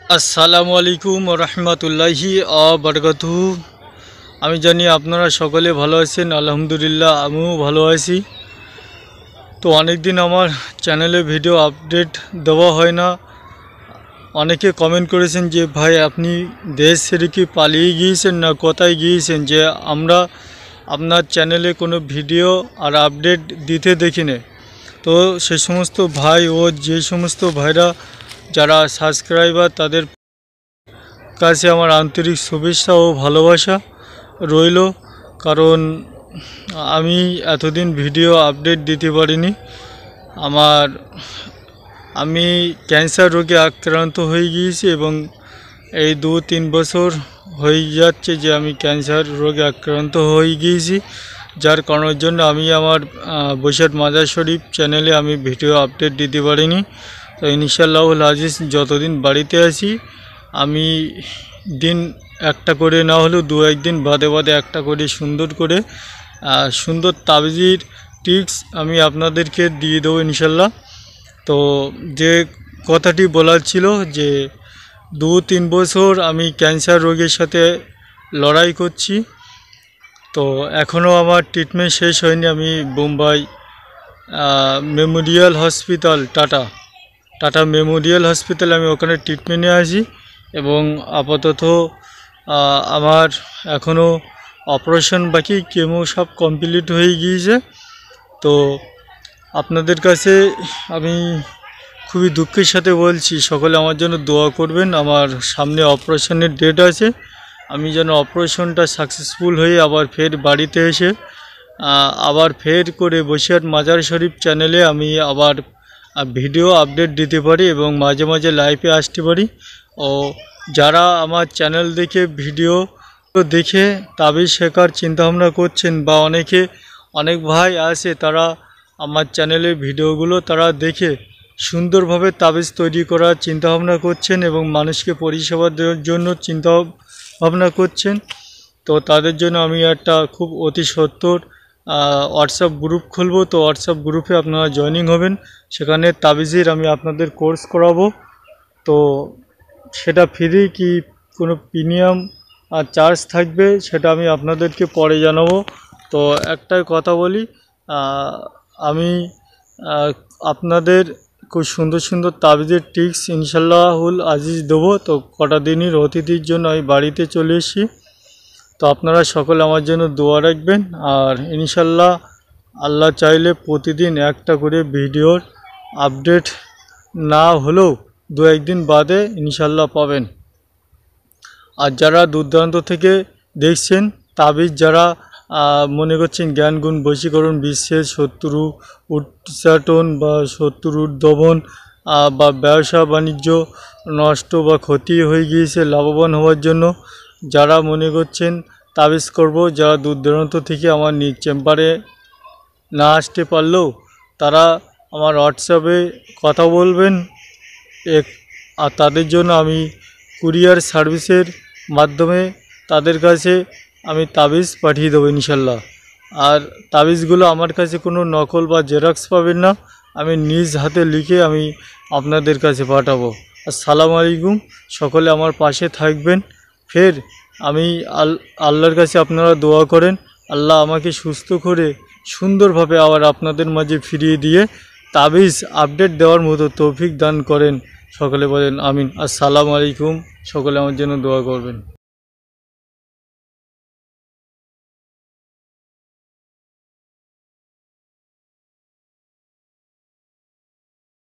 আসসালামু আলাইকুম রহমতুল্লাহি বারাকাতুহু। আমি জানি আপনারা সকলে ভালো আছেন। আলহামদুলিল্লাহ আমিও ভালো আছি। তো অনেক দিন আমার চ্যানেলে ভিডিও আপডেট দেওয়া হয় না। অনেকে কমেন্ট করেছেন যে ভাই আপনি দেশ ছেড়ে কি পালিয়ে গিয়েছেন না কোথায় গিয়েছেন, যে আমরা আপনার চ্যানেলে কোনো ভিডিও আর আপডেট দিতে দেখি না। তো সে সমস্ত ভাই ও যে সমস্ত ভাইরা যারা সাবস্ক্রাইবার তাদের কাছে আমার আন্তরিক শুভেচ্ছা ও ভালোবাসা রইল। কারণ আমি এতদিন ভিডিও আপডেট দিতে পারিনি। আমি ক্যান্সার রোগে আক্রান্ত হয়ে গিয়েছি এবং এই 2-3 বছর হয়ে যাচ্ছে যে আমি ক্যান্সার রোগে আক্রান্ত হয়ে গিয়েছি, যার কারণের জন্য আমি আমার বৈশাখ মাজার শরীফ চ্যানেলে আমি ভিডিও আপডেট দিতে পারিনি। তো ইনশাআল্লাহুল আজিজ যতদিন বাড়িতে আছি আমি দিন একটা করে না হলেও 2-1 দিন বাদে বাদে একটা করে সুন্দর তাবিজের টিপস আমি আপনাদেরকে দিয়ে দেবো ইনশাল্লাহ। তো যে কথাটি বলার ছিল যে 2-3 বছর আমি ক্যান্সার রোগের সাথে লড়াই করছি। তো এখনও আমার ট্রিটমেন্ট শেষ হয়নি। আমি Bombay Memorial hospital tata Memorial hospital আমি ওখানে ট্রিটমেন্টে আছি এবং আপাতত আমার এখনও অপারেশন বাকি, কেমো সব কমপ্লিট হয়ে গিয়েছে। তো আপনাদের কাছে আমি খুবই দুঃখের সাথে বলছি সকলে আমার জন্য দোয়া করবেন। আমার সামনে অপারেশনের ডেট আছে, আমি যেন অপারেশনটা সাকসেসফুল হয়ে আবার ফের বাড়িতে এসে আবার ফের করে বসিরহাট মাজার শরীফ চ্যানেলে আমি আবার ভিডিও আপডেট দিতে পারি এবং মাঝে মাঝে লাইভে আসতে পারি। ও যারা আমার চ্যানেল দেখে ভিডিও দেখে তাবিজ শেখার চিন্তাভাবনা করছেন বা অনেক ভাই আছে তারা আমার চ্যানেলের ভিডিওগুলো তারা দেখে সুন্দরভাবে তাবিজ তৈরি করার চিন্তাভাবনা করছেন এবং মানুষকে পরিষেবা দেওয়ার জন্য চিন্তাভাবনা করছেন। তো তাদের জন্য আমি একটা খুব অতি সত্বর হোয়াটসঅ্যাপ গ্রুপ খুলব। তো হোয়াটসঅ্যাপ গ্রুপে আপনারা জয়েনিং হবেন, সেখানে তাবিজের আমি আপনাদের কোর্স করাবো। তো সেটা ফ্রি কি কোনো প্রিমিয়াম চার্জ থাকবে সেটা আমি আপনাদেরকে পরে জানাবো। তো একটাই কথা বলি, আমি আপনাদের খুব সুন্দর তাবিজের টিপস ইনশাআল্লাহুল আজিজ দেবো। তো কটা দিনের অতিথির জন্য আমি বাড়িতে চলে এসেছি। তো আপনারা সকলে আমার জন্য দোয়া রাখবেন আর ইনশাআল্লাহ আল্লাহ চাইলে প্রতিদিন একটা করে ভিডিওর আপডেট না হলেও 2-1 দিন বাদে ইনশাআল্লাহ পাবেন। আর যারা দূর দূরান্ত থেকে দেখছেন তাবিজ, যারা মনে করছেন জ্ঞান গুণ বশীকরণ, বিশ্বের শত্রু উচ্চাটন বা শত্রুর দমন বা ব্যবসা বাণিজ্য নষ্ট বা ক্ষতি হয়ে গিয়েছে লাভবান হওয়ার জন্য যারা মনে করছেন তাবিজ করব, যারা দূর দূরান্ত থেকে আমার নিজ চেম্বারে না আসতে পারলেও তারা আমার হোয়াটসঅ্যাপে কথা বলবেন আর তাদের জন্য আমি কুরিয়ার সার্ভিসের মাধ্যমে তাদের কাছে আমি তাবিজ পাঠিয়ে দেবো ইনশাল্লাহ। আর তাবিজগুলো আমার কাছে কোনো নকল বা জেরক্স পাবেন না, আমি নিজ হাতে লিখে আমি আপনাদের কাছে পাঠাবো। আসসালামু আলাইকুম, সকলে আমার পাশে থাকবেন। ফের আমি আল্লাহর কাছে আপনারা দোয়া করেন আল্লাহ আমাকে সুস্থ করে সুন্দরভাবে আবার আপনাদের মাঝে ফিরিয়ে দিয়ে তাবিজ আপডেট দেওয়ার মতো তৌফিক দান করেন। সকলে বলেন আমিন। আসসালামু আলাইকুম, সকলে আমার জন্য দোয়া করবেন।